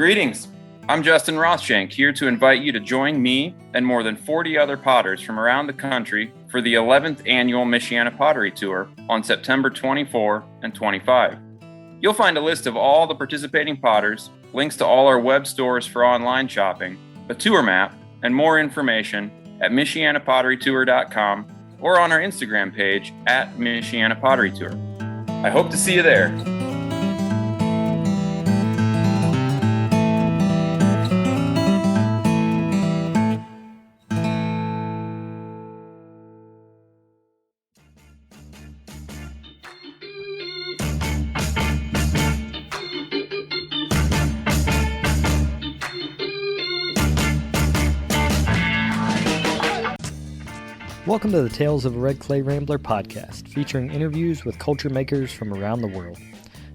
Greetings. I'm Justin Rothshank, here to invite you to join me and more than 40 other potters from around the country for the 11th annual Michiana Pottery Tour on September 24 and 25. You'll find a list of all the participating potters, links to all our web stores for online shopping, a tour map, and more information at MichianaPotteryTour.com or on our Instagram page at Michiana Pottery Tour. I hope to see you there. Welcome to the Tales of a Red Clay Rambler podcast, featuring interviews with culture makers from around the world.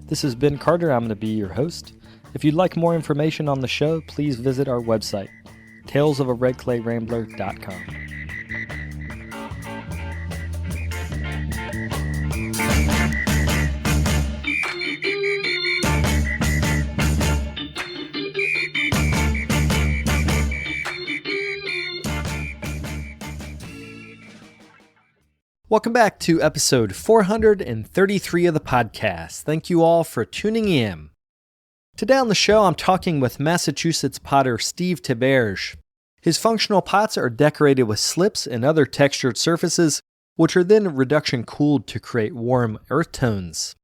This is Ben Carter. I'm going to be your host. If you'd like more information on the show, please visit our website, talesofaredclayrambler.com. Welcome back to episode 433 of the podcast. Thank you all for tuning in. Today on the show, I'm talking with Massachusetts potter Steve Theberge. His functional pots are decorated with slips and other textured surfaces, which are then reduction cooled to create warm earth tones.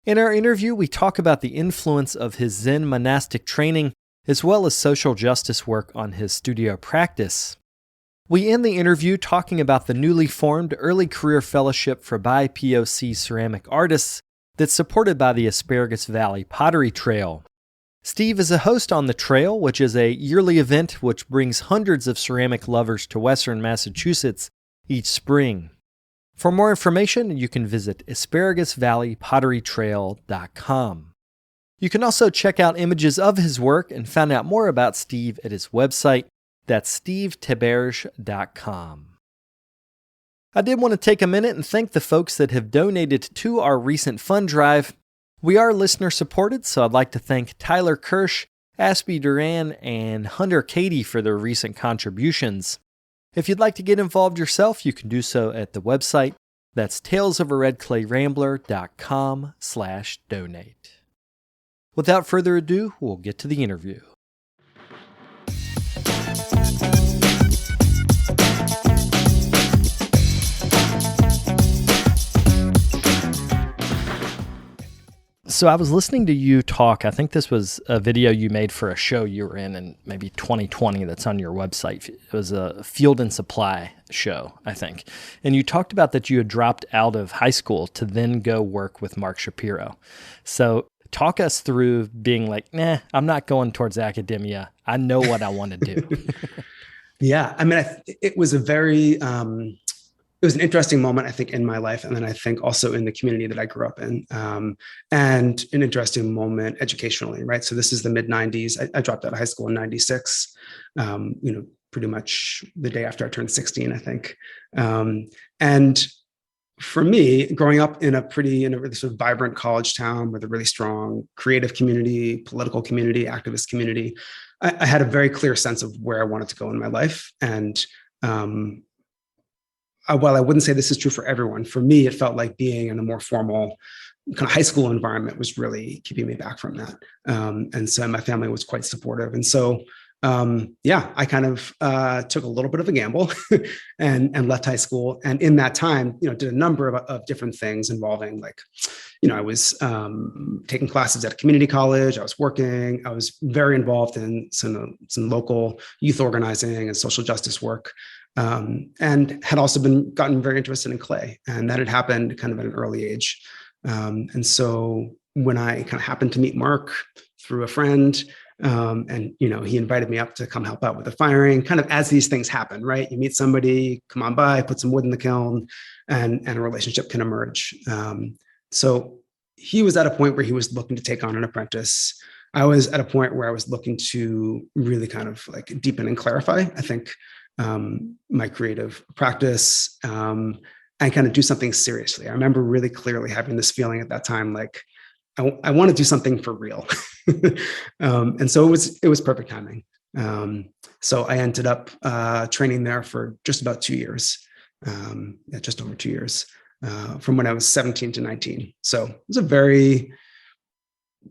In our interview, we talk about the influence of his Zen monastic training, as well as social justice work on his studio practice. We end the interview talking about the newly formed Early Career Fellowship for BIPOC ceramic artists that's supported by the Asparagus Valley Pottery Trail. Steve is a host on the trail, which is a yearly event which brings hundreds of ceramic lovers to Western Massachusetts each spring. For more information, you can visit AsparagusValleyPotteryTrail.com. You can also check out images of his work and find out more about Steve at his website. That's stevetheberge.com. I did want to take a minute and thank the folks that have donated to our recent fund drive. We are listener supported, so I'd like to thank Tyler Kirsch, Aspie Duran, and Hunter Cady for their recent contributions. If you'd like to get involved yourself, you can do so at the website. That's talesofaredclayrambler.com/donate. Without further ado, we'll get to the interview. So I was listening to you talk. I think this was a video you made for a show you were in maybe 2020 that's on your website. It was a Field and Supply show, I think. And you talked about that you had dropped out of high school to then go work with Mark Shapiro. So talk us through being like, I'm not going towards academia. I know what I want to do. Yeah. I mean, it was a very... it was an interesting moment, I think, in my life. And then I think also in the community that I grew up in, and an interesting moment educationally, right? So this is the mid 90s. I dropped out of high school in 96, pretty much the day after I turned 16, I think. And for me, growing up in a really sort of vibrant college town with a really strong creative community, political community, activist community, I had a very clear sense of where I wanted to go in my life. And, while I wouldn't say this is true for everyone, for me, it felt like being in a more formal kind of high school environment was really keeping me back from that. And so my family was quite supportive. And so, I kind of took a little bit of a gamble and left high school. And in that time, did a number of different things involving I was taking classes at a community college. I was working. I was very involved in some local youth organizing and social justice work. And had also gotten very interested in clay, and that had happened kind of at an early age. And so when I kind of happened to meet Mark through a friend, and he invited me up to come help out with the firing, kind of as these things happen, right? You meet somebody, come on by, put some wood in the kiln, and a relationship can emerge. So he was at a point where he was looking to take on an apprentice. I was at a point where I was looking to really kind of deepen and clarify, I think, my creative practice, and kind of do something seriously. I remember really clearly having this feeling at that time, I want to do something for real. And so it was perfect timing. So I ended up training there for just about 2 years, just over 2 years, from when I was 17 to 19. So it was a very,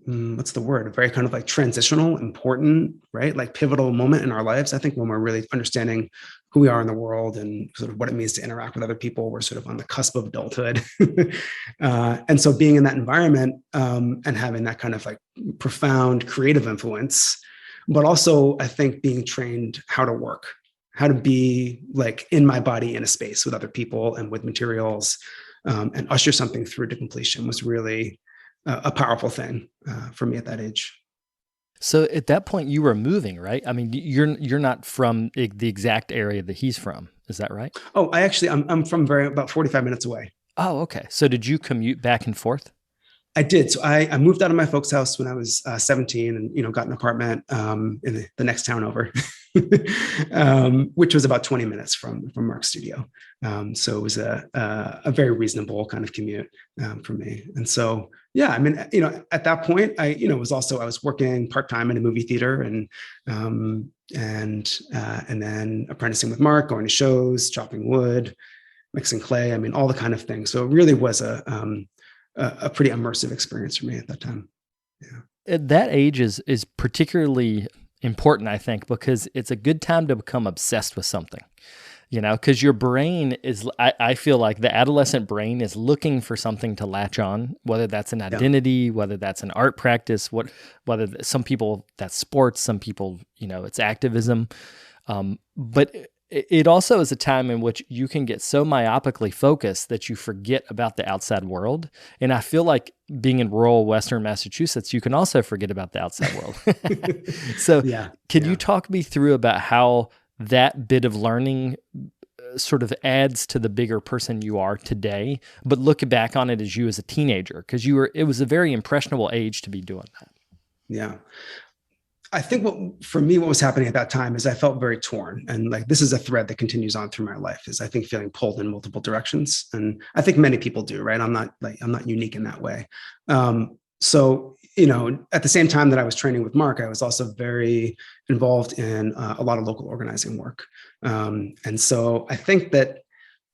what's the word? A very kind of like transitional, important, right? Like pivotal moment in our lives. I think when we're really understanding who we are in the world and sort of what it means to interact with other people, we're sort of on the cusp of adulthood. And so being in that environment and having that kind of like profound creative influence, but also I think being trained how to work, how to be like in my body in a space with other people and with materials, and usher something through to completion was really a powerful thing for me at that age. So at that point you were moving, right? I mean, you're not from the exact area that he's from. Is that right? Oh, I'm from about 45 minutes away. Oh, okay. So did you commute back and forth? I did. So I moved out of my folks' house when I was 17 and, got an apartment in the next town over, which was about 20 minutes from Mark's studio. So it was a very reasonable kind of commute for me. And so, yeah, I mean, at that point, I was working part-time in a movie theater and then apprenticing with Mark, going to shows, chopping wood, mixing clay. I mean, all the kind of things. So it really was a pretty immersive experience for me at that time. Yeah. At that age is particularly important, I think, because it's a good time to become obsessed with something, because your brain is, I feel like the adolescent brain is looking for something to latch on, whether that's an identity, whether that's an art practice, whether some people that's sports, some people, it's activism. But it also is a time in which you can get so myopically focused that you forget about the outside world. And I feel like being in rural Western Massachusetts, you can also forget about the outside world. So can you talk me through about how that bit of learning sort of adds to the bigger person you are today, but look back on it as you as a teenager? Because it was a very impressionable age to be doing that. Yeah. I think for me, what was happening at that time is I felt very torn. And like, this is a thread that continues on through my life, is I think feeling pulled in multiple directions. And I think many people do, right? I'm not unique in that way. So, at the same time that I was training with Mark, I was also very involved in a lot of local organizing work. And so I think that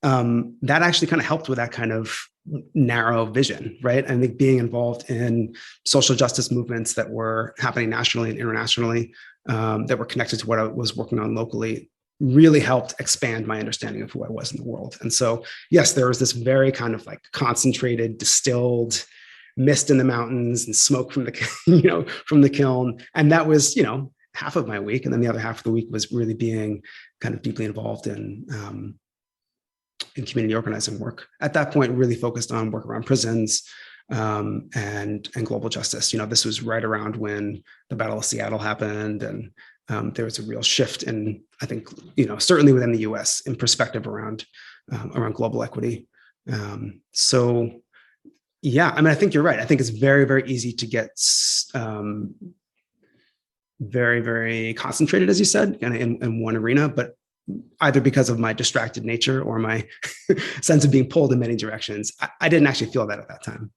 that actually kind of helped with that kind of narrow vision, right? I think being involved in social justice movements that were happening nationally and internationally, that were connected to what I was working on locally, really helped expand my understanding of who I was in the world. And so, yes, there was this very kind of like concentrated, distilled mist in the mountains and smoke from the, from the kiln. And that was, half of my week. And then the other half of the week was really being kind of deeply involved in community organizing work. At that point, really focused on work around prisons and global justice. This was right around when the Battle of Seattle happened, and there was a real shift in, I think, certainly within the U.S. in perspective around global equity. So, yeah, I mean, I think you're right. I think it's very, very easy to get very, very concentrated, as you said, kind of in one arena, but either because of my distracted nature or my sense of being pulled in many directions, I didn't actually feel that at that time.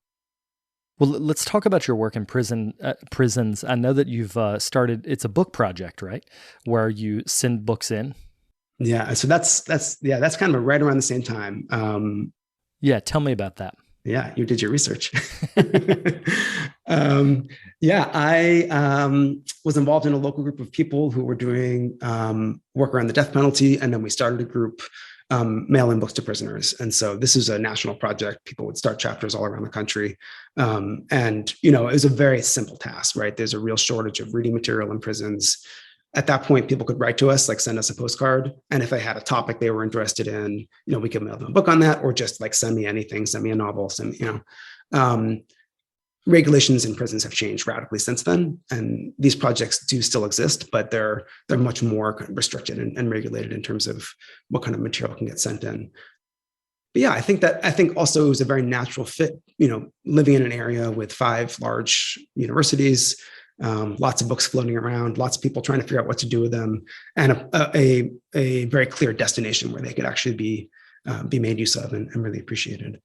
Well, let's talk about your work in prisons. I know that you've started, it's a book project, right? Where you send books in. Yeah. So that's kind of right around the same time. Yeah. Tell me about that. Yeah, you did your research. I was involved in a local group of people who were doing work around the death penalty. And then we started a group mailing books to prisoners. And so this is a national project. People would start chapters all around the country. And it was a very simple task, right? There's a real shortage of reading material in prisons. At that point, people could write to us, like send us a postcard. And if they had a topic they were interested in, we could mail them a book on that, or just like send me anything, send me a novel, regulations in prisons have changed radically since then. And these projects do still exist, but they're much more kind of restricted and regulated in terms of what kind of material can get sent in. But yeah, I think also it was a very natural fit, living in an area with 5 large universities, lots of books floating around, lots of people trying to figure out what to do with them, and a very clear destination where they could actually be made use of and really appreciated.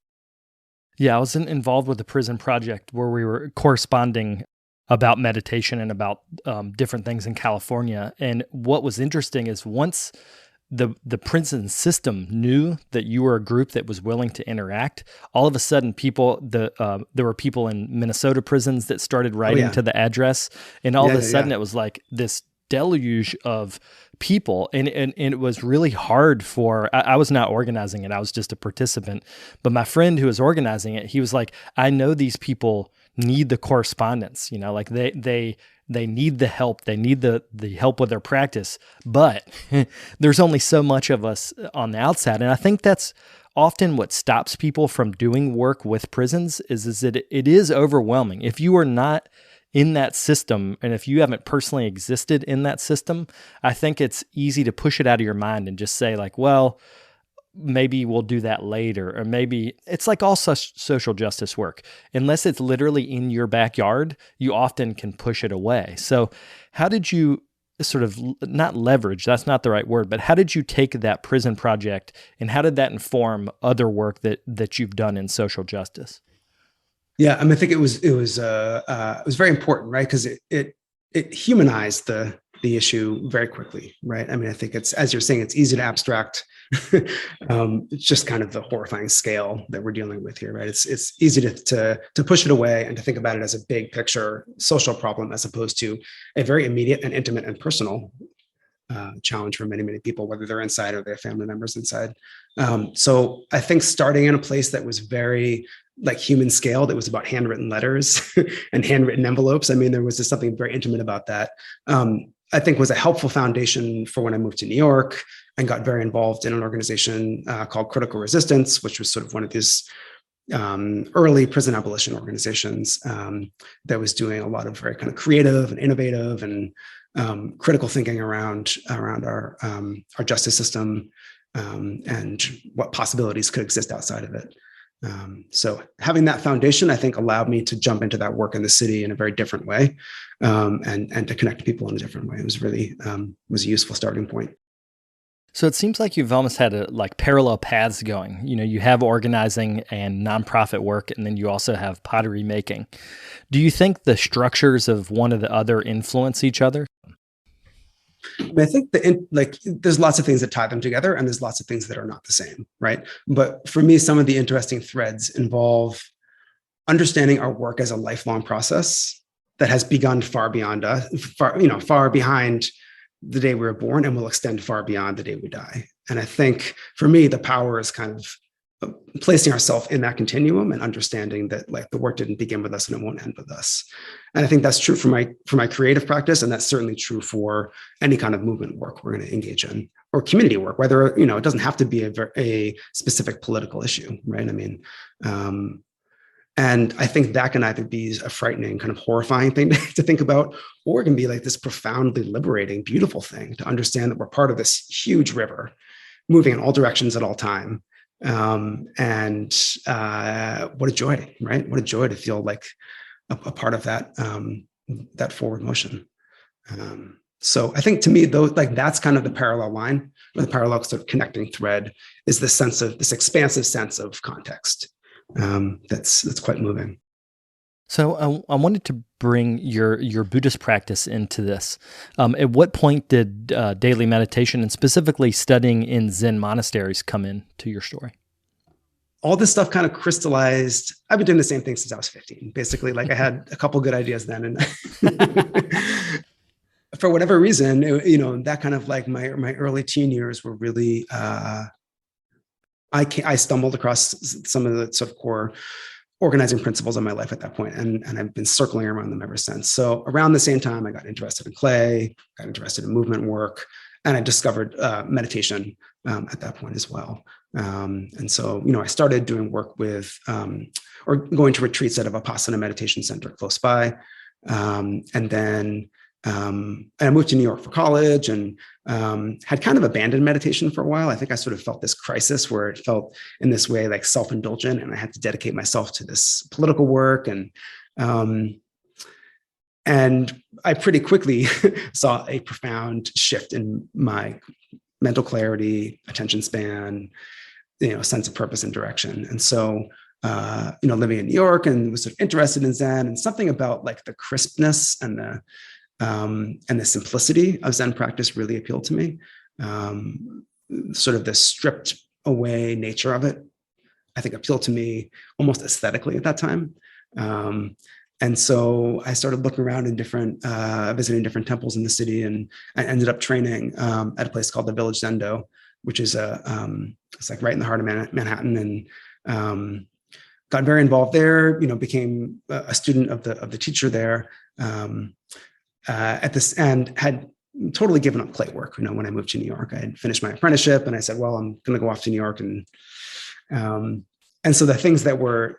Yeah, I was involved with the prison project where we were corresponding about meditation and about different things in California. And what was interesting is once the prison system knew that you were a group that was willing to interact, all of a sudden there were people in Minnesota prisons that started writing to the address, and all of a sudden it was like this deluge of people, and it was really hard for, I was not organizing it, I was just a participant, but my friend who was organizing it, he was like, I know these people need the correspondence, like they need the help, they need the help with their practice, but there's only so much of us on the outside. And I think that's often what stops people from doing work with prisons is that it is overwhelming. If you are not in that system, and if you haven't personally existed in that system, I think it's easy to push it out of your mind and just say like, well, maybe we'll do that later, or maybe it's like all such social justice work. Unless it's literally in your backyard, you often can push it away. So how did you sort of, not leverage, that's not the right word, but how did you take that prison project and how did that inform other work that you've done in social justice? Yeah, I mean, I think it was very important, right? Because it humanized the issue very quickly, right? I mean, I think it's, as you're saying, it's easy to abstract. It's just kind of the horrifying scale that we're dealing with here, right? It's easy to push it away and to think about it as a big picture social problem, as opposed to a very immediate and intimate and personal challenge for many, many people, whether they're inside or their family members inside. So I think starting in a place that was very like human scale, that was about handwritten letters and handwritten envelopes. I mean, there was just something very intimate about that. I think was a helpful foundation for when I moved to New York and got very involved in an organization called Critical Resistance, which was sort of one of these early prison abolition organizations that was doing a lot of very kind of creative and innovative and critical thinking around our justice system and what possibilities could exist outside of it. So having that foundation, I think, allowed me to jump into that work in the city in a very different way, and to connect people in a different way. It was really was a useful starting point. So it seems like you've almost had parallel paths going. You have organizing and nonprofit work, and then you also have pottery making. Do you think the structures of one or the other influence each other? I think there's lots of things that tie them together, and there's lots of things that are not the same, right? But for me, some of the interesting threads involve understanding our work as a lifelong process that has begun far behind the day we were born and will extend far beyond the day we die. And I think for me, the power is kind of placing ourselves in that continuum and understanding that like the work didn't begin with us and it won't end with us. And I think that's true for my creative practice. And that's certainly true for any kind of movement work we're going to engage in, or community work, whether, it doesn't have to be a specific political issue, right? I mean, and I think that can either be a frightening, kind of horrifying thing to think about, or it can be like this profoundly liberating, beautiful thing to understand that we're part of this huge river moving in all directions at all time. And what a joy, right? What a joy to feel like a part of that forward motion. So I think to me, though, like that's kind of the parallel line, or the parallel sort of connecting thread, is this sense of this expansive sense of context. That's quite moving. So I wanted to bring your Buddhist practice into this. At what point did daily meditation and specifically studying in Zen monasteries come into your story? All this stuff kind of crystallized. I've been doing the same thing since I was 15. Basically, like I had a couple good ideas then, and for whatever reason, that kind of like my early teen years were really. I stumbled across some of the sort of core organizing principles of my life at that point, and I've been circling around them ever since. So around the same time, I got interested in clay, got interested in movement work, and I discovered meditation at that point as well. And so, I started doing work with, or going to retreats at a Vipassana meditation center close by. And then I moved to New York for college and had kind of abandoned meditation for a while. I think I sort of felt this crisis where it felt in this way like self-indulgent, and I had to dedicate myself to this political work. And I pretty quickly saw a profound shift in my mental clarity, attention span, sense of purpose and direction. And so living in New York and was sort of interested in Zen, and something about like the crispness and the simplicity of Zen practice really appealed to me. Sort of the stripped away nature of it, I think, appealed to me almost aesthetically at that time. And so I started looking around in visiting different temples in the city, and I ended up training at a place called the Village Zendo, which is it's like right in the heart of Manhattan, and got very involved there. Became a student of the teacher there at this, and had totally given up clay work. When I moved to New York, I had finished my apprenticeship, and I said, well, I'm going to go off to New York, and so the things that were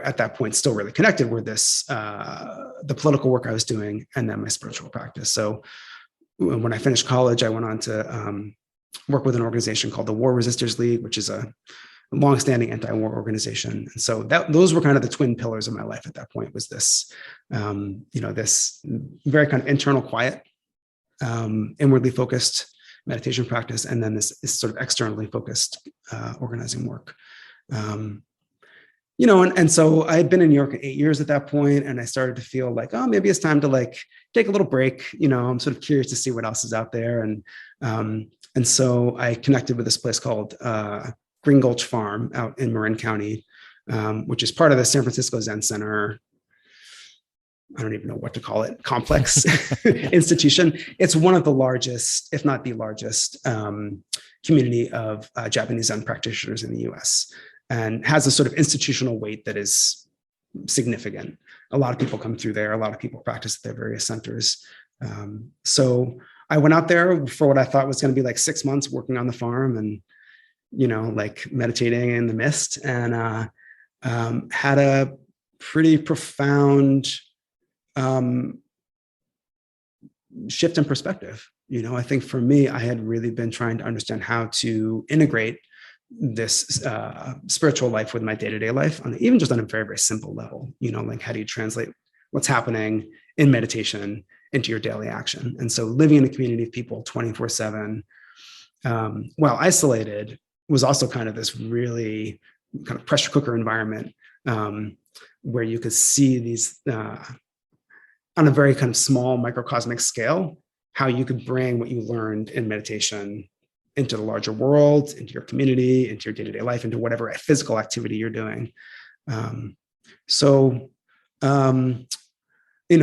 at that point still really connected were the political work I was doing, and then my spiritual practice. So when I finished college, I went on to work with an organization called the War Resisters League, which is a longstanding anti-war organization. And so those were kind of the twin pillars of my life at that point, was this, this very kind of internal quiet, inwardly focused meditation practice, and then this sort of externally focused organizing work. And so I had been in New York 8 years at that point, and I started to feel like, oh, maybe it's time to like take a little break. I'm sort of curious to see what else is out there. And so I connected with this place called Green Gulch Farm out in Marin County, which is part of the San Francisco Zen Center. I don't even know what to call it, complex institution. It's one of the largest, if not the largest, community of Japanese Zen practitioners in the US, and has a sort of institutional weight that is significant. A lot of people come through there. A lot of people practice at their various centers. So I went out there for what I thought was going to be like 6 months working on the farm and, like meditating in the mist, and had a pretty profound shift in perspective. I think for me, I had really been trying to understand how to integrate this spiritual life with my day-to-day life, even just on a very, very simple level. Like, how do you translate what's happening in meditation into your daily action? And so living in a community of people 24/7, while isolated, was also kind of this really kind of pressure cooker environment, where you could see these on a very kind of small microcosmic scale, how you could bring what you learned in meditation into the larger world, into your community, into your day-to-day life, into whatever physical activity you're doing.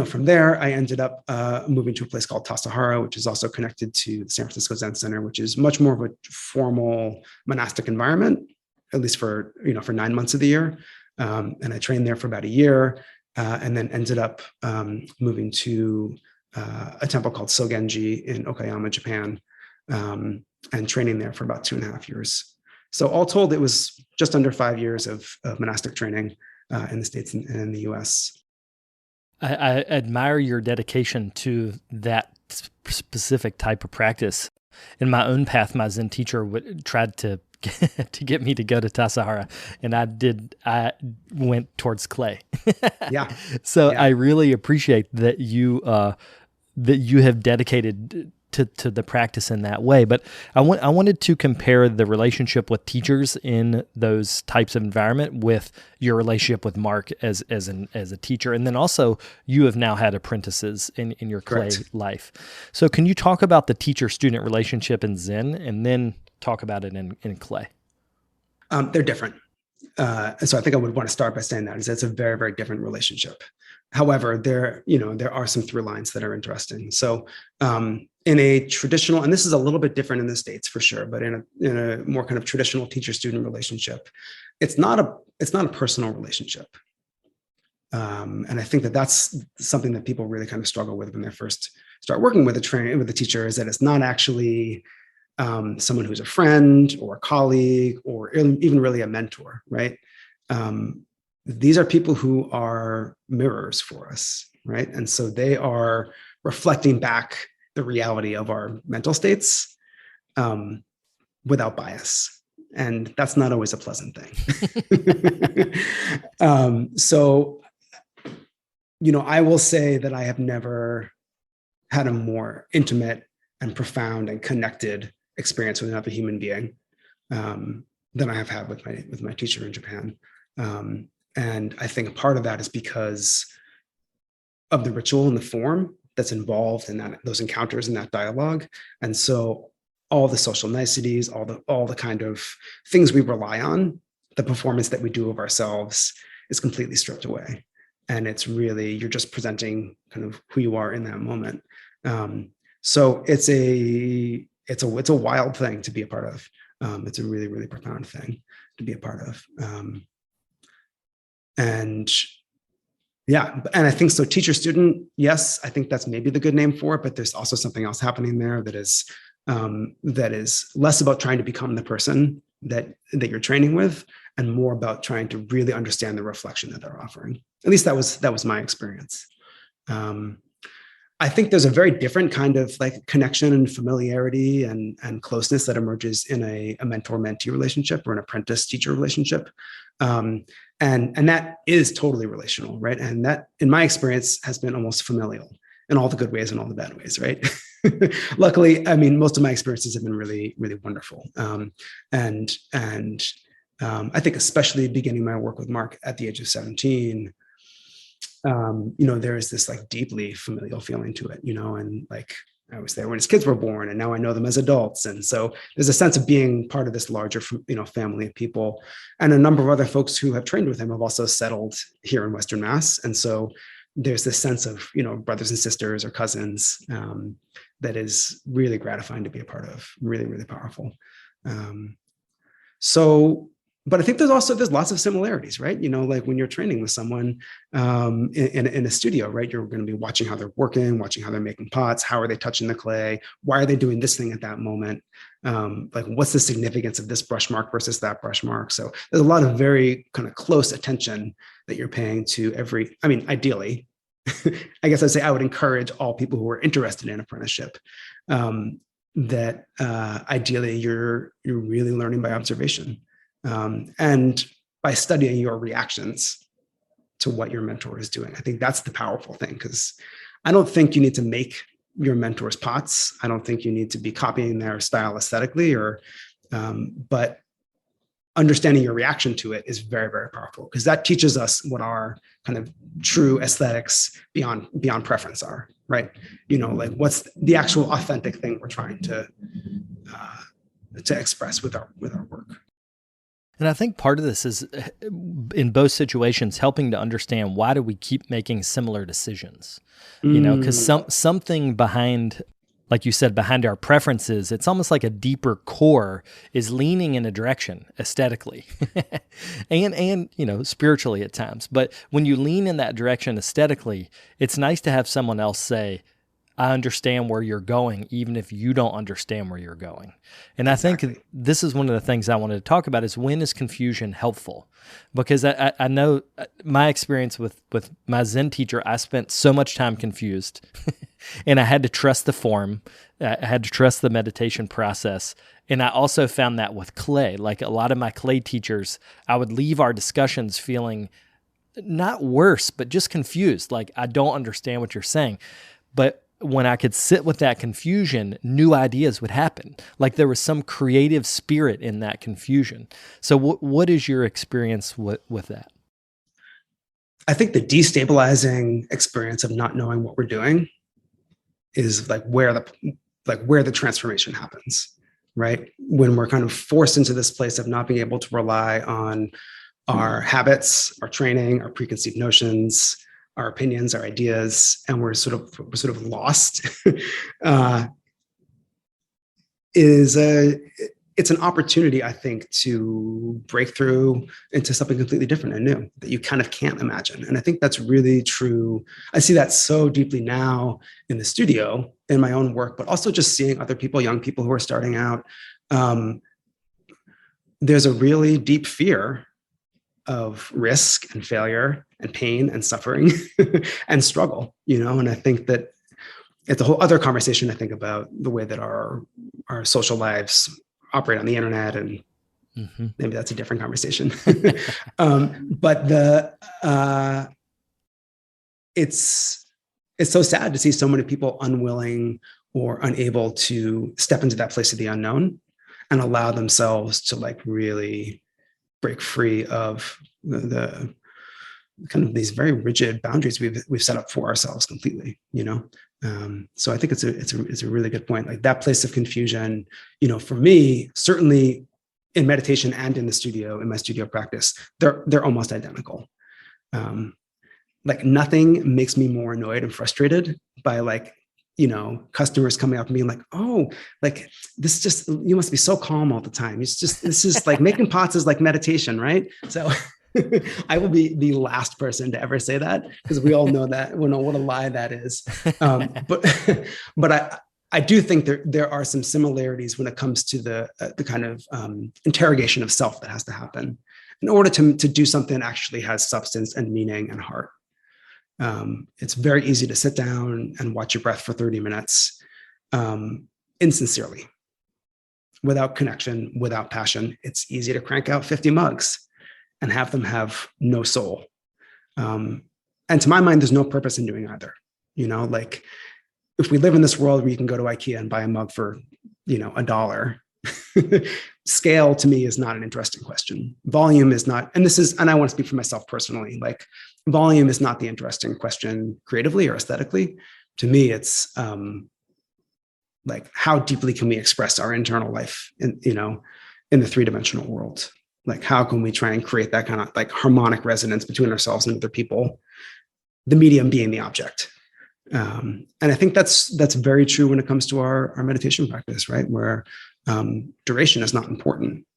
From there, I ended up moving to a place called Tassajara, which is also connected to the San Francisco Zen Center, which is much more of a formal monastic environment, at least for 9 months of the year. And I trained there for about a year, and then ended up moving to a temple called Sogenji in Okayama, Japan, and training there for about 2.5 years. So all told, it was just under 5 years of monastic training in the States and in the US. I admire your dedication to that specific type of practice. In my own path, my Zen teacher tried to get me to go to Tassajara, and I went towards clay. Yeah. So yeah. I really appreciate that you have dedicated to the practice in that way. But I wanted to compare the relationship with teachers in those types of environment with your relationship with Mark as a teacher. And then also you have now had apprentices in your clay Correct. life. So can you talk about the teacher-student relationship in Zen, and then talk about it in clay? They're different. So I think I would want to start by saying that it's a very, very different relationship. However, there are some through lines that are interesting. So in a traditional, and this is a little bit different in the States for sure, but in a more kind of traditional teacher-student relationship, it's not a personal relationship. And I think that's something that people really kind of struggle with when they first start working with a teacher, is that it's not actually someone who's a friend or a colleague or even really a mentor, right? These are people who are mirrors for us, right? And so they are reflecting back the reality of our mental states without bias. And that's not always a pleasant thing. So, I will say that I have never had a more intimate and profound and connected experience with another human being than I have had with my teacher in Japan. And I think part of that is because of the ritual and the form that's involved in those encounters and that dialogue. And so all the social niceties, all the kind of things we rely on, the performance that we do of ourselves is completely stripped away. And it's really, you're just presenting kind of who you are in that moment. So it's a wild thing to be a part of. It's a really, really profound thing to be a part of. And I think so. Teacher student, yes, I think that's maybe the good name for it, but there's also something else happening there that is less about trying to become the person that you're training with, and more about trying to really understand the reflection that they're offering. At least that was my experience. I think there's a very different kind of like connection and familiarity and closeness that emerges in a mentor-mentee relationship or an apprentice-teacher relationship. And that is totally relational, right? And that, in my experience, has been almost familial in all the good ways and all the bad ways, right? Luckily, I mean, most of my experiences have been really, really wonderful. I think especially beginning my work with Mark at the age of 17, there is this like deeply familial feeling to it, and like I was there when his kids were born, and now I know them as adults. And so there's a sense of being part of this larger, family of people. And a number of other folks who have trained with him have also settled here in Western Mass. And so there's this sense of, brothers and sisters or cousins that is really gratifying to be a part of, really, really powerful. But I think there's lots of similarities, right? Like when you're training with someone in a studio, right? You're going to be watching how they're working, watching how they're making pots. How are they touching the clay? Why are they doing this thing at that moment? Like what's the significance of this brush mark versus that brush mark? So there's a lot of very kind of close attention that you're paying to ideally, I guess I'd say I would encourage all people who are interested in apprenticeship that ideally you're really learning by observation. And by studying your reactions to what your mentor is doing. I think that's the powerful thing, because I don't think you need to make your mentor's pots. I don't think you need to be copying their style aesthetically, but understanding your reaction to it is very, very powerful, because that teaches us what our kind of true aesthetics beyond preference are, right? Like what's the actual authentic thing we're trying to express with our work. And I think part of this is, in both situations, helping to understand why do we keep making similar decisions? Because something behind, like you said, behind our preferences, it's almost like a deeper core is leaning in a direction aesthetically and spiritually at times. But when you lean in that direction aesthetically, it's nice to have someone else say, I understand where you're going, even if you don't understand where you're going. And I think this is one of the things I wanted to talk about is, when is confusion helpful? Because I know my experience with my Zen teacher, I spent so much time confused and I had to trust the form. I had to trust the meditation process. And I also found that with clay, like a lot of my clay teachers, I would leave our discussions feeling not worse, but just confused. Like, I don't understand what you're saying. But when I could sit with that confusion, new ideas would happen. Like there was some creative spirit in that confusion. So what is your experience with that? I think the destabilizing experience of not knowing what we're doing is like where the transformation happens, right? When we're kind of forced into this place of not being able to rely on our habits, our training, our preconceived notions, our opinions, our ideas, and we're sort of lost. It's an opportunity, I think, to break through into something completely different and new that you kind of can't imagine. And I think that's really true. I see that so deeply now in the studio, in my own work, but also just seeing other people, young people who are starting out. There's a really deep fear of risk and failure and pain and suffering and struggle, and I think that it's a whole other conversation, I think, about the way that our social lives operate on the internet, and maybe that's a different conversation. But it's so sad to see so many people unwilling or unable to step into that place of the unknown. and allow themselves to like really break free of the kind of these very rigid boundaries we've set up for ourselves completely, so I think it's a really good point. Like that place of confusion, for me, certainly in meditation and in the studio, in my studio practice, they're almost identical. Like nothing makes me more annoyed and frustrated by like, customers coming up and being like, oh, like this just, you must be so calm all the time. This is like making pots is like meditation, right? So I will be the last person to ever say that, because we all know that, we know what a lie that is. But I do think there are some similarities when it comes to the kind of interrogation of self that has to happen in order to do something that actually has substance and meaning and heart. It's very easy to sit down and watch your breath for 30 minutes insincerely, without connection, without passion. It's easy to crank out 50 mugs and have them have no soul. And to my mind, there's no purpose in doing either. Like if we live in this world where you can go to IKEA and buy a mug for, $1, scale to me is not an interesting question. Volume is not, and I want to speak for myself personally, like volume is not the interesting question creatively or aesthetically. To me, it's like how deeply can we express our internal life in the three-dimensional world? Like, how can we try and create that kind of like harmonic resonance between ourselves and other people, the medium being the object? And I think that's very true when it comes to our meditation practice, right? Where duration is not important.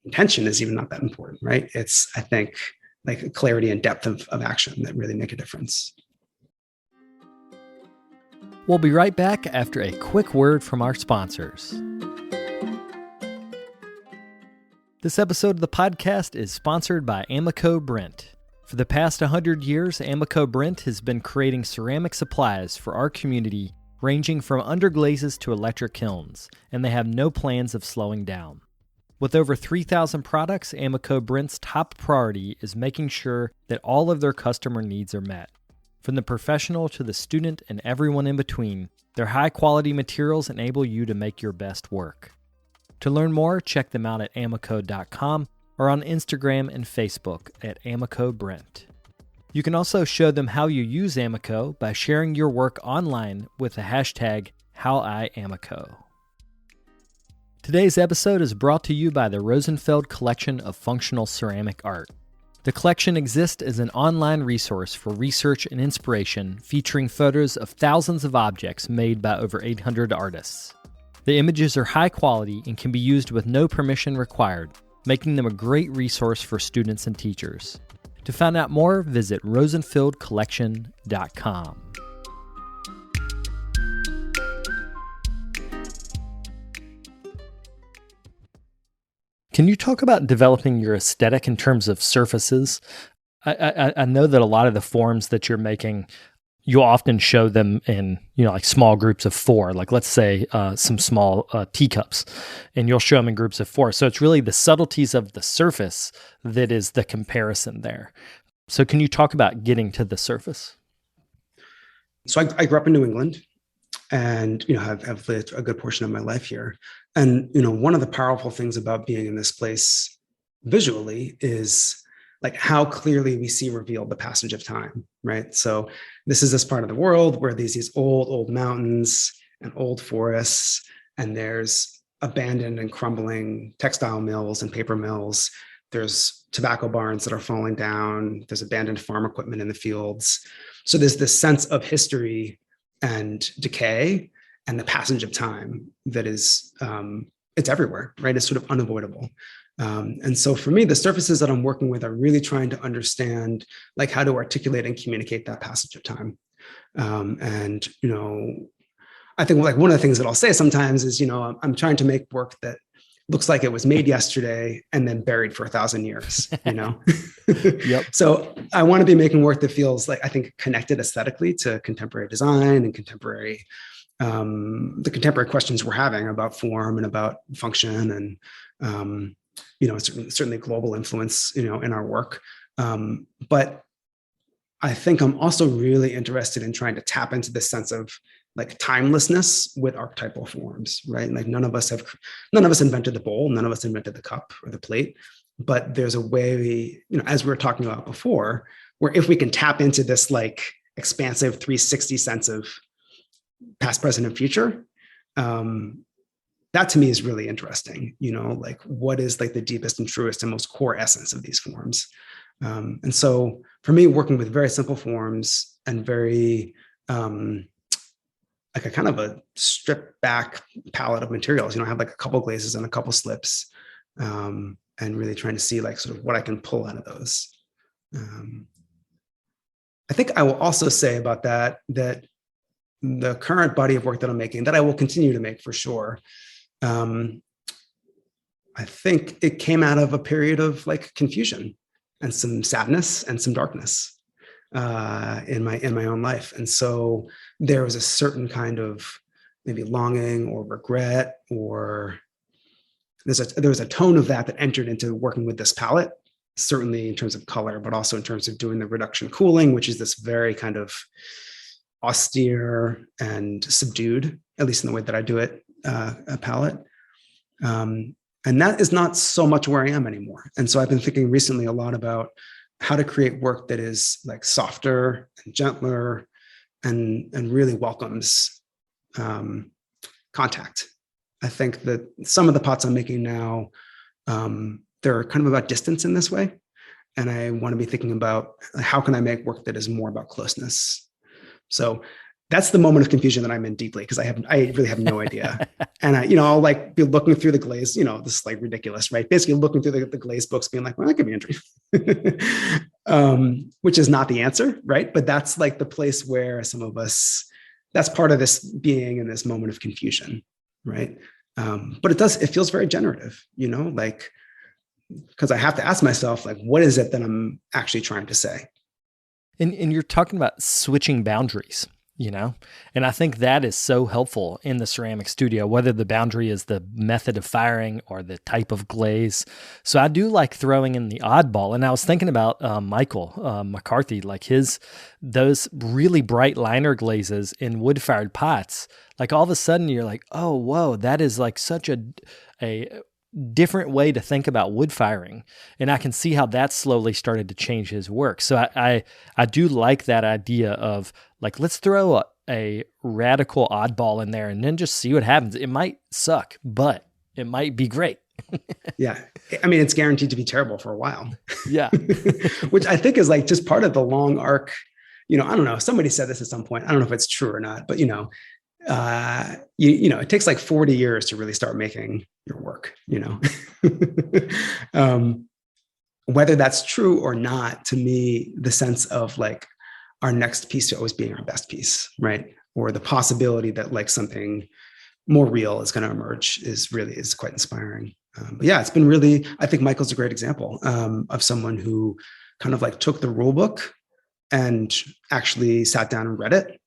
Intention is even not that important, right? It's, I think, like clarity and depth of action that really make a difference. We'll be right back after a quick word from our sponsors. This episode of the podcast is sponsored by Amico Brent. For the past 100 years, Amico Brent has been creating ceramic supplies for our community, ranging from underglazes to electric kilns, and they have no plans of slowing down. With over 3,000 products, Amico Brent's top priority is making sure that all of their customer needs are met. From the professional to the student and everyone in between, their high-quality materials enable you to make your best work. To learn more, check them out at amico.com or on Instagram and Facebook at Amico Brent. You can also show them how you use Amico by sharing your work online with the hashtag HowIAmico. Today's episode is brought to you by the Rosenfeld Collection of Functional Ceramic Art. The collection exists as an online resource for research and inspiration, featuring photos of thousands of objects made by over 800 artists. The images are high quality and can be used with no permission required, making them a great resource for students and teachers. To find out more, visit rosenfeldcollection.com. Can you talk about developing your aesthetic in terms of surfaces? I know that a lot of the forms that you're making, you'll often show them in, like small groups of 4, like let's say some small teacups, and you'll show them in groups of 4. So it's really the subtleties of the surface that is the comparison there. So can you talk about getting to the surface? So I grew up in New England and, have lived a good portion of my life here. And, one of the powerful things about being in this place visually is like how clearly we see revealed the passage of time, right? So this is this part of the world where there's these old mountains and old forests, and there's abandoned and crumbling textile mills and paper mills. There's tobacco barns that are falling down. There's abandoned farm equipment in the fields. So there's this sense of history and decay and the passage of time that is, it's everywhere, right? It's sort of unavoidable. And so for me, the surfaces that I'm working with are really trying to understand like how to articulate and communicate that passage of time. And, I think like one of the things that I'll say sometimes is, I'm trying to make work that looks like it was made yesterday and then buried for 1,000 years, Yep. So I want to be making work that feels like, I think, connected aesthetically to contemporary design and the contemporary questions we're having about form and about function and, certainly global influence, in our work. But I think I'm also really interested in trying to tap into this sense of like timelessness with archetypal forms, right? Like none of us invented the bowl, none of us invented the cup or the plate, but there's a way, as we were talking about before, where if we can tap into this like expansive 360 sense of past, present, and future, that to me is really interesting. Like what is like the deepest and truest and most core essence of these forms. And so for me, working with very simple forms and very like a kind of a stripped back palette of materials, I have like a couple glazes and a couple slips, and really trying to see like sort of what I can pull out of those. I think I will also say about that the current body of work that I'm making, that I will continue to make for sure, I think it came out of a period of like confusion and some sadness and some darkness in my own life. And so there was a certain kind of maybe longing or regret, or there was a tone of that entered into working with this palette, certainly in terms of color, but also in terms of doing the reduction cooling, which is this very kind of austere and subdued, at least in the way that I do it, a palette. And that is not so much where I am anymore. And so I've been thinking recently a lot about how to create work that is like softer and gentler and really welcomes contact. I think that some of the pots I'm making now, they're kind of about distance in this way. And I want to be thinking about how can I make work that is more about closeness. So that's the moment of confusion that I'm in deeply, because I really have no idea. And I'll like be looking through the glaze, this is like ridiculous, right? Basically looking through the glaze books being like, well, that could be interesting, which is not the answer, right? But that's like the place where some of us, that's part of this being in this moment of confusion, right? But it feels very generative, like, because I have to ask myself, like, what is it that I'm actually trying to say? And you're talking about switching boundaries, and I think that is so helpful in the ceramic studio, whether the boundary is the method of firing or the type of glaze. So I do like throwing in the oddball. And I was thinking about Michael McCarthy, like those really bright liner glazes in wood-fired pots. Like all of a sudden you're like, oh, whoa, that is like such a different way to think about wood firing. And I can see how that slowly started to change his work. So I do like that idea of like, let's throw a radical oddball in there and then just see what happens. It might suck, but it might be great. Yeah. I mean, it's guaranteed to be terrible for a while. Yeah. Which I think is like just part of the long arc. I don't know. Somebody said this at some point. I don't know if it's true or not, but it takes like 40 years to really start making your work, whether that's true or not, to me, the sense of like our next piece always being our best piece, right? Or the possibility that like something more real is going to emerge is quite inspiring. But yeah, it's been really, I think Michael's a great example of someone who kind of like took the rule book and actually sat down and read it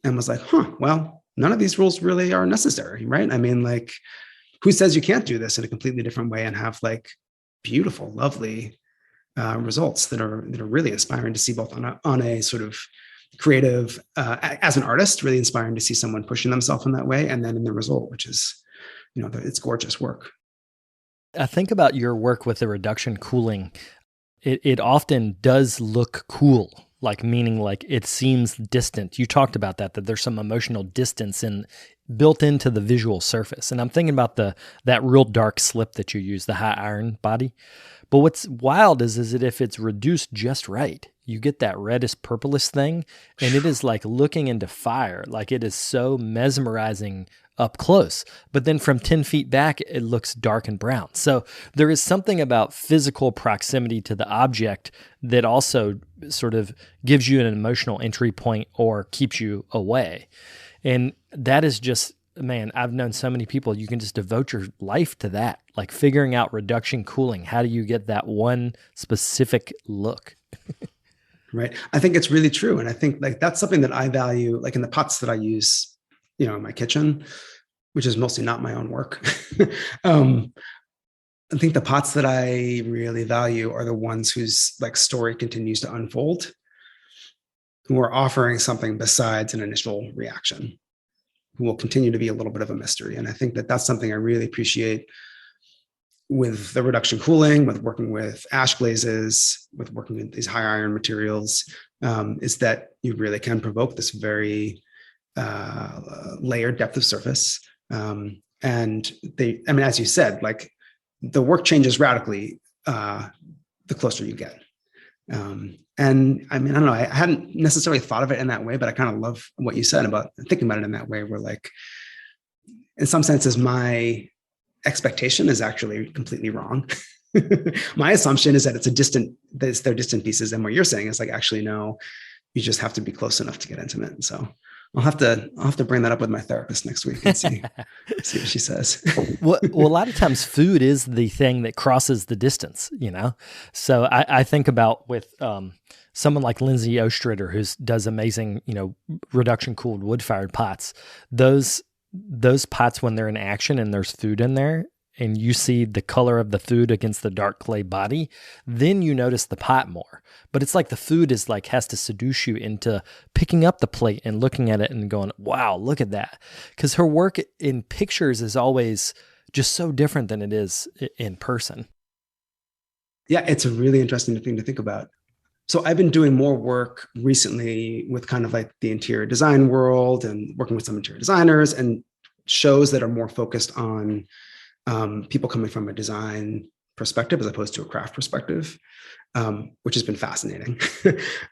and was like, well, none of these rules really are necessary, right? I mean, like, who says you can't do this in a completely different way and have like beautiful, lovely results that are really inspiring to see, both on a sort of creative, as an artist, really inspiring to see someone pushing themselves in that way, and then in the result, which is, it's gorgeous work. I think about your work with the reduction cooling. It often does look cool. Like meaning like it seems distant. You talked about that there's some emotional distance built into the visual surface. And I'm thinking about that real dark slip that you use, the high iron body. But what's wild is that if it's reduced just right, you get that reddish purplish thing, and it is like looking into fire. Like it is so mesmerizing up close, but then from 10 feet back, it looks dark and brown. So there is something about physical proximity to the object that also sort of gives you an emotional entry point or keeps you away. And that is just, man, I've known so many people, you can just devote your life to that, like figuring out reduction cooling. How do you get that one specific look? Right. I think it's really true. And I think like that's something that I value, like in the pots that I use, in my kitchen, which is mostly not my own work. I think the pots that I really value are the ones whose like story continues to unfold, who are offering something besides an initial reaction. who will continue to be a little bit of a mystery. And I think that that's something I really appreciate with the reduction cooling, with working with ash glazes, with working with these high iron materials, is that you really can provoke this very layered depth of surface. And as you said, like the work changes radically the closer you get. And I mean, I don't know, I hadn't necessarily thought of it in that way, but I kind of love what you said about thinking about it in that way, where like, in some senses, my expectation is actually completely wrong. My assumption is that they're distant pieces. And what you're saying is like, actually, no, you just have to be close enough to get intimate. So I'll have to bring that up with my therapist next week and see what she says. Well, a lot of times food is the thing that crosses the distance, you know? So I think about with someone like Lindsay Ostritter, who does amazing, you know, reduction cooled wood fired pots. Those pots, when they're in action and there's food in there, and you see the color of the food against the dark clay body, then you notice the pot more. But it's like the food is like has to seduce you into picking up the plate and looking at it and going, wow, look at that. Because her work in pictures is always just so different than it is in person. Yeah, it's a really interesting thing to think about. So I've been doing more work recently with kind of like the interior design world and working with some interior designers and shows that are more focused on people coming from a design perspective as opposed to a craft perspective, which has been fascinating.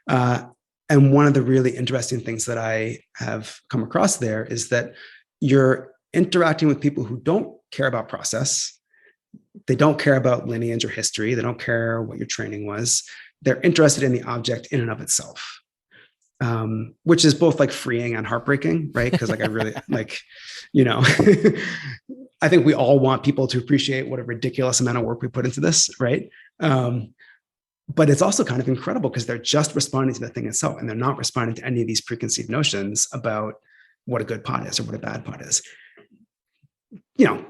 And one of the really interesting things that I have come across there is that you're interacting with people who don't care about process. They don't care about lineage or history. They don't care what your training was. They're interested in the object in and of itself, which is both like freeing and heartbreaking, right? Because like I really like, you know, I think we all want people to appreciate what a ridiculous amount of work we put into this, right? But it's also kind of incredible because they're just responding to the thing itself, and they're not responding to any of these preconceived notions about what a good pot is or what a bad pot is. You know,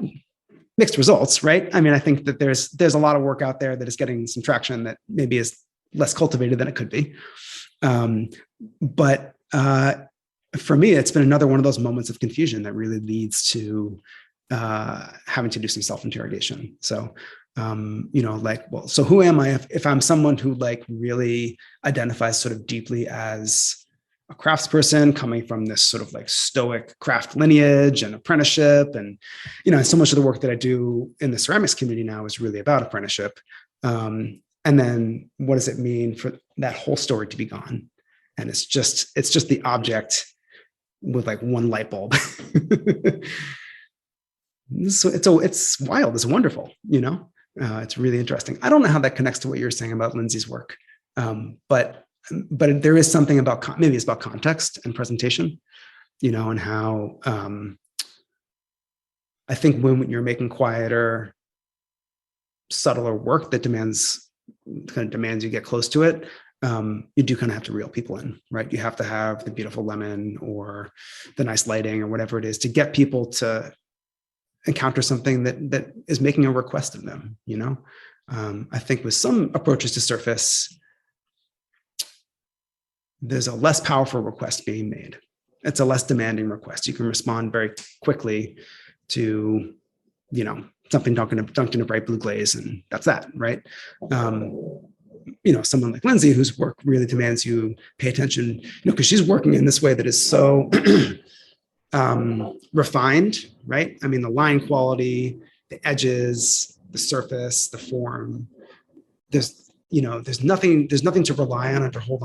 mixed results, right? I mean, I think that there's a lot of work out there that is getting some traction that maybe is less cultivated than it could be. But for me, it's been another one of those moments of confusion that really leads to having to do some self-interrogation. So, you know, like, well, so who am I if I'm someone who like really identifies sort of deeply as a craftsperson coming from this sort of like stoic craft lineage and apprenticeship. And, you know, so much of the work that I do in the ceramics community now is really about apprenticeship. And then what does it mean for that whole story to be gone? And it's just the object with like one light bulb. So it's wild. It's wonderful. You know, it's really interesting. I don't know how that connects to what you're saying about Lindsay's work. But there is something about, maybe it's about context and presentation, you know, and how I think when you're making quieter, subtler work that demands you get close to it, you do kind of have to reel people in, right? You have to have the beautiful lemon or the nice lighting or whatever it is to get people to encounter something that is making a request of them, you know? I think with some approaches to surface, there's a less powerful request being made. It's a less demanding request. You can respond very quickly to, you know, something dunked in a bright blue glaze, and that's that, right? You know, someone like Lindsay, whose work really demands you pay attention, you know, because she's working in this way that is so refined, right? I mean, the line quality, the edges, the surface, the form. There's nothing to rely on or to hold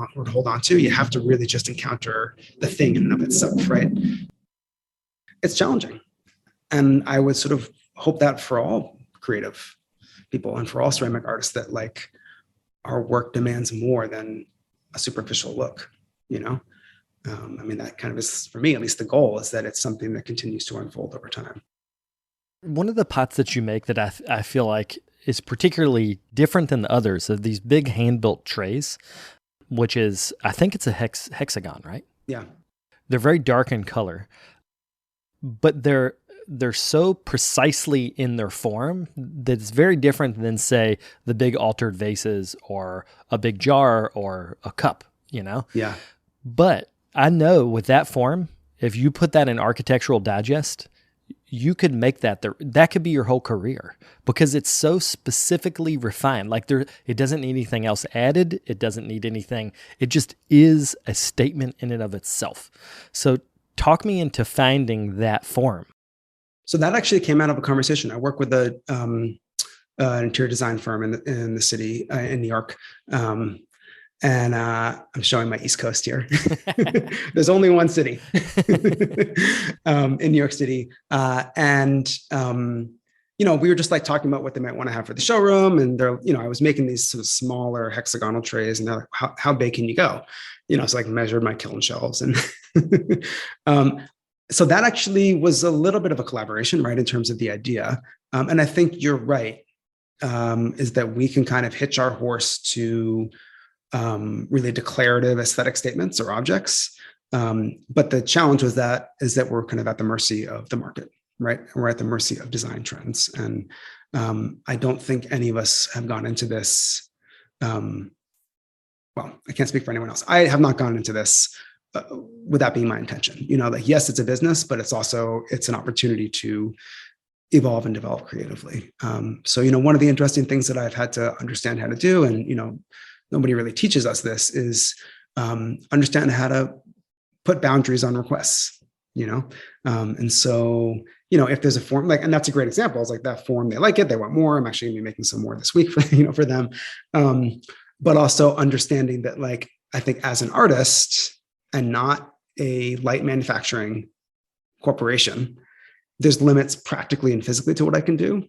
on to. You have to really just encounter the thing in and of itself, right? It's challenging. And I would sort of hope that for all creative people and for all ceramic artists that like our work demands more than a superficial look, you know? I mean, that kind of is, for me, at least the goal is that it's something that continues to unfold over time. One of the pots that you make that I feel like is particularly different than the others are these big hand-built trays, which is, I think it's a hexagon, right? Yeah. They're very dark in color, but they're so precisely in their form that it's very different than, say, the big altered vases or a big jar or a cup, you know? Yeah. But I know with that form, If you put that in Architectural Digest, you could make that that could be your whole career because it's so specifically refined. Like it doesn't need anything else added. It doesn't need anything. It just is a statement in and of itself. So talk me into finding that form. So that actually came out of a conversation. I work with an interior design firm in the city in New York. And I'm showing my East Coast here. There's only one city in New York City. We were just like talking about what they might want to have for the showroom. And I was making these sort of smaller hexagonal trays and they're like, how big can you go? So I measured my kiln shelves. And so that actually was a little bit of a collaboration, right? In terms of the idea. And I think you're right, is that we can kind of hitch our horse to really declarative aesthetic statements or objects. But the challenge with that is that we're kind of at the mercy of the market, right? We're at the mercy of design trends. And I don't think any of us have gone into this. Well, I can't speak for anyone else. I have not gone into this with that being my intention. Like, yes, it's a business, but it's an opportunity to evolve and develop creatively. So, one of the interesting things that I've had to understand how to do, and, nobody really teaches us this, is understand how to put boundaries on requests, and so, if there's a form, like, and that's a great example, it's like that form, they like it, they want more. I'm actually gonna be making some more this week for them. But also understanding that, like, I think as an artist and not a light manufacturing corporation, there's limits practically and physically to what I can do.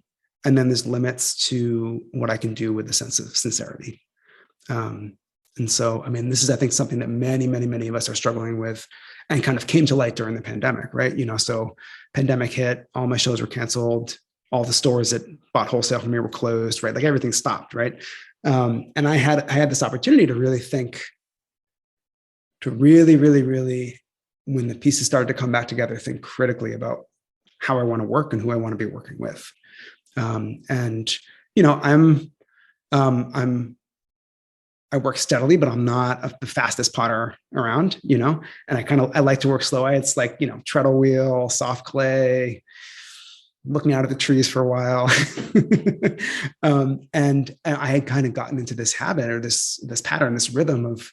And then there's limits to what I can do with a sense of sincerity. And so, this is, I think, something that many, many, many of us are struggling with and kind of came to light during the pandemic, right? So pandemic hit, all my shows were canceled. All the stores that bought wholesale from me were closed, right? Like everything stopped, right? And I had this opportunity to really think, to really, really, really, when the pieces started to come back together, think critically about how I want to work and who I want to be working with. I work steadily, but I'm not the fastest potter around, and I like to work slow. It's like, treadle wheel, soft clay, looking out at the trees for a while. And I had kind of gotten into this habit or this pattern, this rhythm of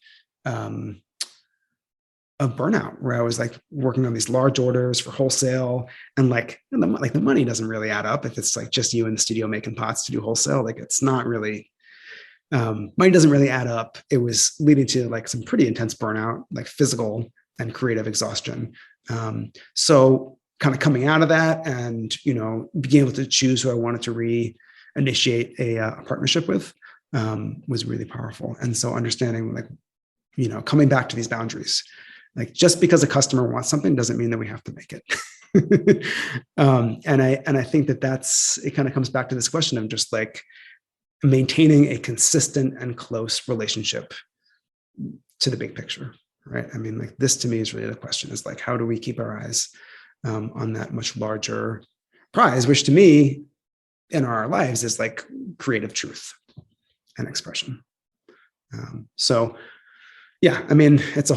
burnout, where I was like working on these large orders for wholesale, and the money doesn't really add up if it's like just you in the studio making pots to do wholesale. Like, it's not really, money doesn't really add up. It was leading to like some pretty intense burnout, like physical and creative exhaustion. So kind of coming out of that and, being able to choose who I wanted to reinitiate a partnership with was really powerful. And so understanding, like, coming back to these boundaries, like, just because a customer wants something doesn't mean that we have to make it. And I think that it kind of comes back to this question of just like maintaining a consistent and close relationship to the big picture, right? Like, this to me is really the question, is like, how do we keep our eyes on that much larger prize, which to me in our lives is like creative truth and expression. So yeah, it's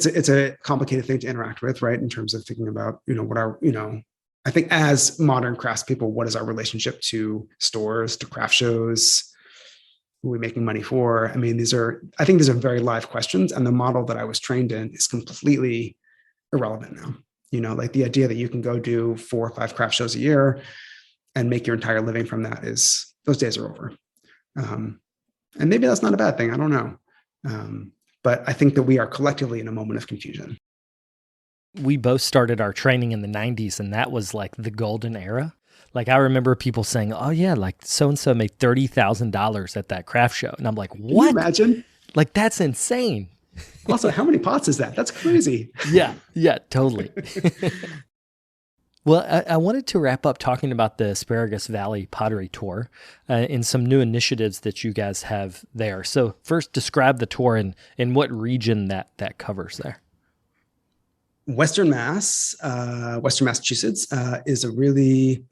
it's a complicated thing to interact with, right? In terms of thinking about, I think as modern craftspeople, what is our relationship to stores, to craft shows? Who are we making money for? I think these are very live questions. And the model that I was trained in is completely irrelevant now. Like the idea that you can go do 4 or 5 craft shows a year and make your entire living from that, those days are over. And maybe that's not a bad thing. I don't know. But I think that we are collectively in a moment of confusion. We both started our training in the 90s, and that was like the golden era. Like, I remember people saying, oh yeah, like so-and-so made $30,000 at that craft show. And I'm like, what? Can you imagine? Like, that's insane. Also, how many pots is that? That's crazy. Yeah, totally. Well, I wanted to wrap up talking about the Asparagus Valley Pottery Tour and some new initiatives that you guys have there. So first, describe the tour and what region that covers there. Western Massachusetts is a really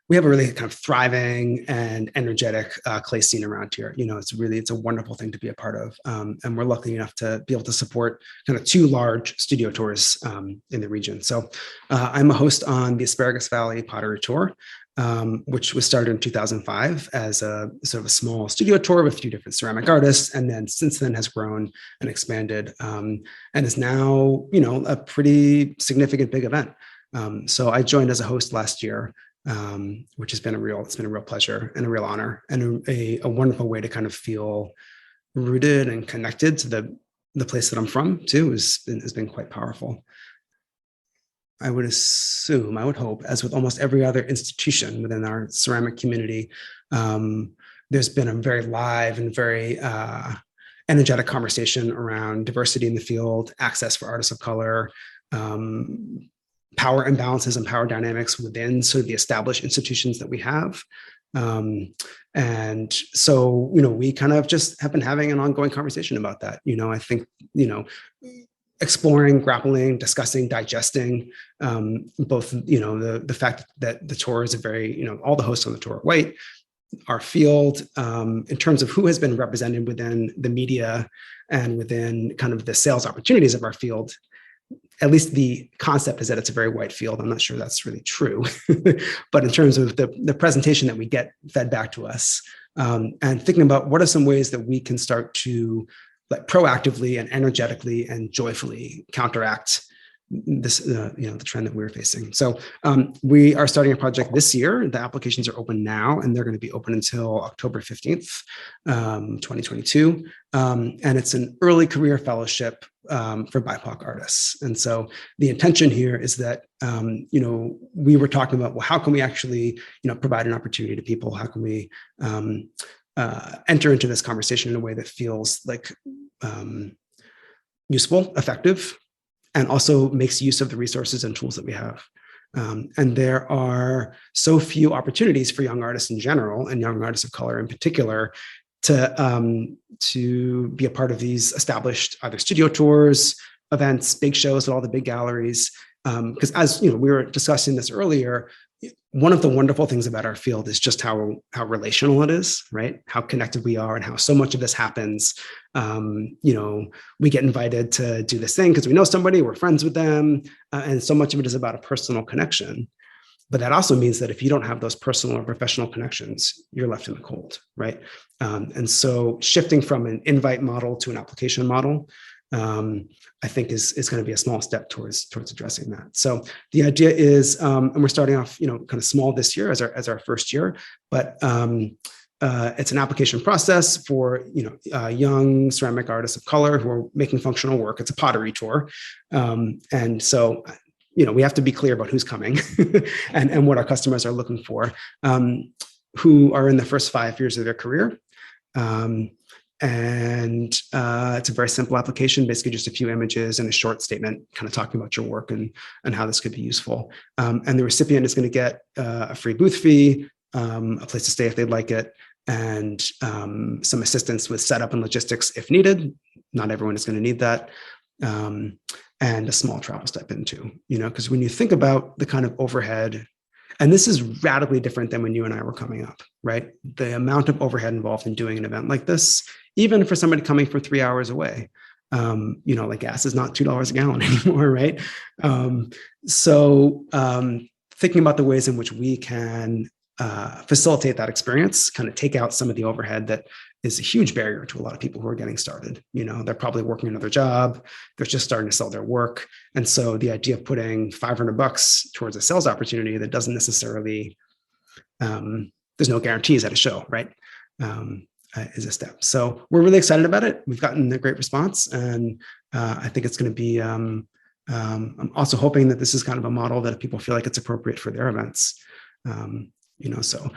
we have a really kind of thriving and energetic clay scene around here. It's a wonderful thing to be a part of. And we're lucky enough to be able to support kind of 2 large studio tours in the region. So I'm a host on the Asparagus Valley Pottery Tour, which was started in 2005 as a sort of a small studio tour with a few different ceramic artists. And then since then has grown and expanded and is now, a pretty significant big event. So I joined as a host last year. Which has been a real pleasure and a real honor and a wonderful way to kind of feel rooted and connected to the place that I'm from too has been quite powerful. I would hope, as with almost every other institution within our ceramic community, there's been a very live and very energetic conversation around diversity in the field, access for artists of color, power imbalances and power dynamics within sort of the established institutions that we have. And so, we kind of just have been having an ongoing conversation about that. I think, exploring, grappling, discussing, digesting, both, the fact that the tour is a very, all the hosts on the tour are white, our field, in terms of who has been represented within the media and within kind of the sales opportunities of our field. At least the concept is that it's a very white field. I'm not sure that's really true, but in terms of the presentation that we get fed back to us, and thinking about what are some ways that we can start to proactively and energetically and joyfully counteract this, the trend that we're facing. So we are starting a project this year. The applications are open now, and they're going to be open until October 15th, 2022. And it's an early career fellowship for BIPOC artists. And so the intention here is that, we were talking about, well, how can we actually, provide an opportunity to people? How can we enter into this conversation in a way that feels like useful, effective, and also makes use of the resources and tools that we have. And there are so few opportunities for young artists in general, and young artists of color in particular, to be a part of these established either studio tours, events, big shows at all the big galleries. Because as we were discussing this earlier, one of the wonderful things about our field is just how relational it is, right? How connected we are and how so much of this happens. We get invited to do this thing because we know somebody, we're friends with them. And so much of it is about a personal connection. But that also means that if you don't have those personal or professional connections, you're left in the cold, right? And so shifting from an invite model to an application model, I think is going to be a small step towards addressing that. So the idea is, and we're starting off, kind of small this year as our first year, but it's an application process for young ceramic artists of color who are making functional work. It's a pottery tour, and so we have to be clear about who's coming and what our customers are looking for, who are in the first 5 years of their career. And it's a very simple application, basically just a few images and a short statement kind of talking about your work and how this could be useful. And the recipient is going to get a free booth fee, a place to stay if they'd like it, and some assistance with setup and logistics if needed. Not everyone is going to need that. And a small travel stipend too, because when you think about the kind of overhead, and this is radically different than when you and I were coming up, right? The amount of overhead involved in doing an event like this, even for somebody coming from 3 hours away, like gas is not $2 a gallon anymore, right? So thinking about the ways in which we can facilitate that experience, kind of take out some of the overhead that is a huge barrier to a lot of people who are getting started. They're probably working another job. They're just starting to sell their work. And so the idea of putting $500 towards a sales opportunity that doesn't necessarily, there's no guarantees at a show, right? Is a step. So we're really excited about it. We've gotten a great response. And I think it's going to be, I'm also hoping that this is kind of a model that people feel like it's appropriate for their events. So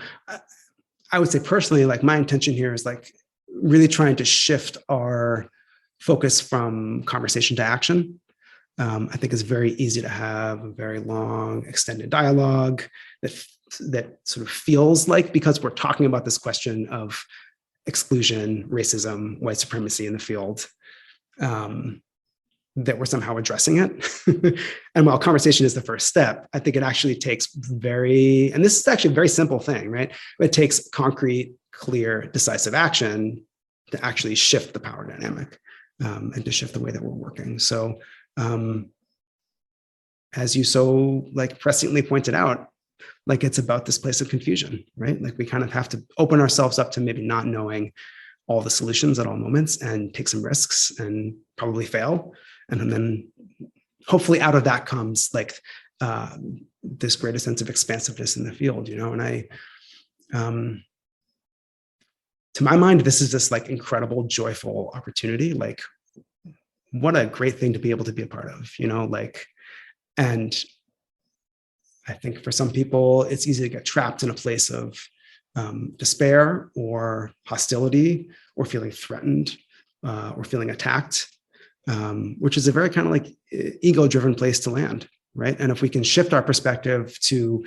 I would say personally, like my intention here is like really trying to shift our focus from conversation to action. I think it's very easy to have a very long extended dialogue that sort of feels like, because we're talking about this question of exclusion, racism, white supremacy in the field, that we're somehow addressing it. And while conversation is the first step, I think it actually takes and this is actually a very simple thing, right? It takes concrete, clear, decisive action to actually shift the power dynamic and to shift the way that we're working. So as you so like presciently pointed out, like it's about this place of confusion, right? Like we kind of have to open ourselves up to maybe not knowing all the solutions at all moments and take some risks and probably fail. And then hopefully out of that comes like this greater sense of expansiveness in the field, you know? And to my mind, this is this like incredible, joyful opportunity. Like what a great thing to be able to be a part of, you know, like, and I think for some people, it's easy to get trapped in a place of despair or hostility or feeling threatened or feeling attacked, which is a very kind of like ego-driven place to land, right? And if we can shift our perspective to,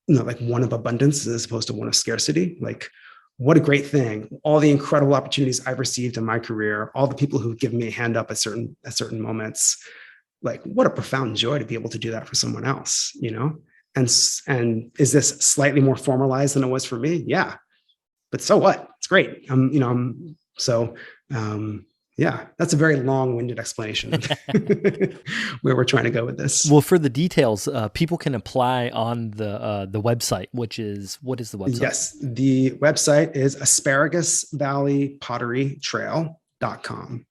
you know, like one of abundance as opposed to one of scarcity, like what a great thing. All the incredible opportunities I've received in my career, all the people who've given me a hand up at certain moments, like what a profound joy to be able to do that for someone else, you know? And is this slightly more formalized than it was for me? Yeah, but so what? It's great. Yeah, that's a very long-winded explanation where we're trying to go with this. Well, for the details, people can apply on the website, what is the website? Yes, the website is asparagus.valleypotterytrail.com.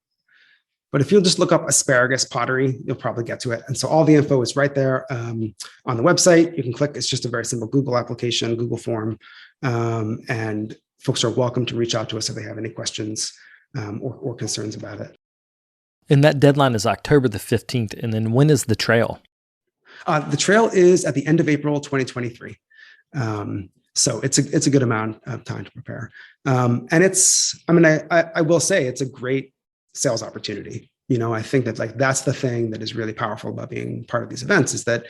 But if you'll just look up Asparagus Pottery, you'll probably get to it. And so all the info is right there on the website. You can click. It's just a very simple Google application, Google form. And folks are welcome to reach out to us if they have any questions or concerns about it. And that deadline is October the 15th. And then when is the trail? The trail is at the end of April 2023. So it's a good amount of time to prepare. And I will say it's a great sales opportunity. You know, I think that like that's the thing that is really powerful about being part of these events is that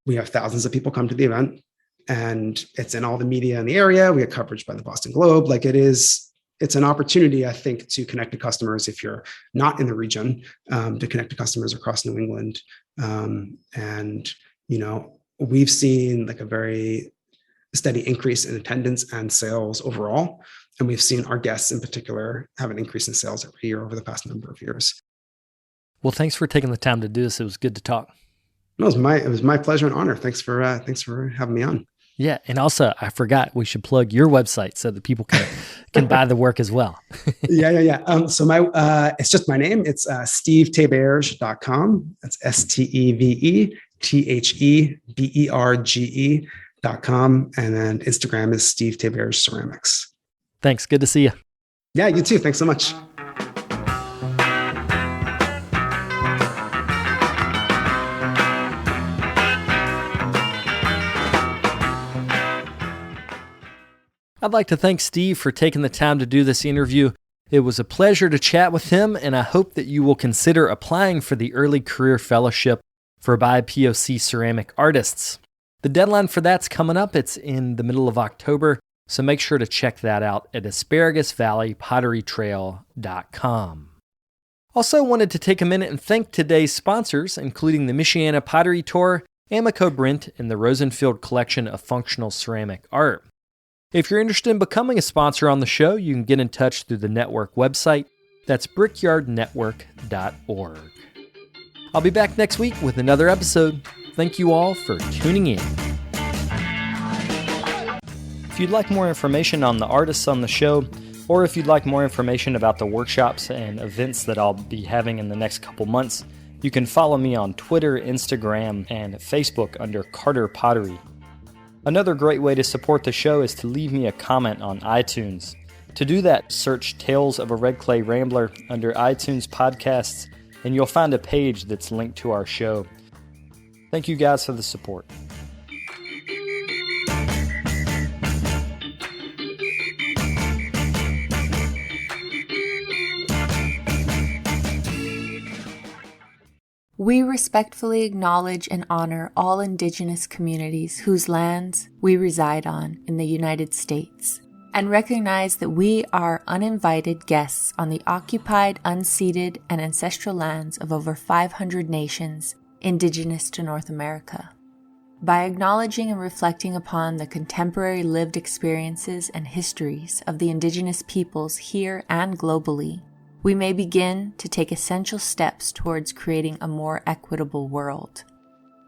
we have thousands of people come to the event and it's in all the media in the area. We get coverage by the Boston Globe. Like it's an opportunity, I think, to connect to customers if you're not in the region, to connect to customers across New England. And, you know, we've seen like a very steady increase in attendance and sales overall. And we've seen our guests in particular have an increase in sales every year over the past number of years. Well, thanks for taking the time to do this. It was good to talk. No, it was my pleasure and honor. Thanks for having me on. Yeah. And also I forgot we should plug your website so that people can buy the work as well. Yeah. So it's just my name. It's stevetheberge.com. That's STEVETHEBERGE.com. And then Instagram is Steve Theberge Ceramics. Thanks. Good to see you. Yeah, you too. Thanks so much. I'd like to thank Steve for taking the time to do this interview. It was a pleasure to chat with him, and I hope that you will consider applying for the Early Career Fellowship for BIPOC ceramic artists. The deadline for that's coming up. It's in the middle of October. So make sure to check that out at asparagus.valleypotterytrail.com. Also wanted to take a minute and thank today's sponsors, including the Michiana Pottery Tour, Amico Brent, and the Rosenfield Collection of Functional Ceramic Art. If you're interested in becoming a sponsor on the show, you can get in touch through the network website. That's brickyardnetwork.org. I'll be back next week with another episode. Thank you all for tuning in. If you'd like more information on the artists on the show, or if you'd like more information about the workshops and events that I'll be having in the next couple months, you can follow me on Twitter, Instagram, and Facebook under Carter Pottery. Another great way to support the show is to leave me a comment on iTunes. To do that, search Tales of a Red Clay Rambler under iTunes Podcasts, and you'll find a page that's linked to our show. Thank you guys for the support. We respectfully acknowledge and honor all Indigenous communities whose lands we reside on in the United States, and recognize that we are uninvited guests on the occupied, unceded, and ancestral lands of over 500 nations indigenous to North America. By acknowledging and reflecting upon the contemporary lived experiences and histories of the indigenous peoples here and globally, we may begin to take essential steps towards creating a more equitable world.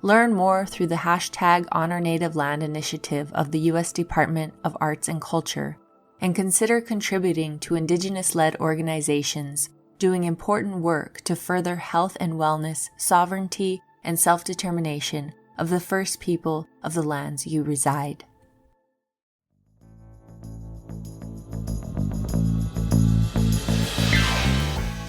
Learn more through the hashtag Honor Native Land initiative of the U.S. Department of Arts and Culture, and consider contributing to Indigenous-led organizations doing important work to further health and wellness, sovereignty, and self-determination of the first people of the lands you reside.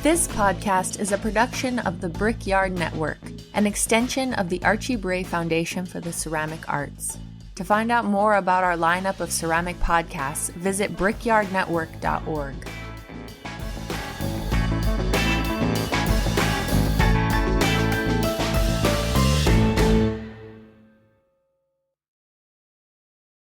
This podcast is a production of the Brickyard Network, an extension of the Archie Bray Foundation for the Ceramic Arts. To find out more about our lineup of ceramic podcasts, visit brickyardnetwork.org.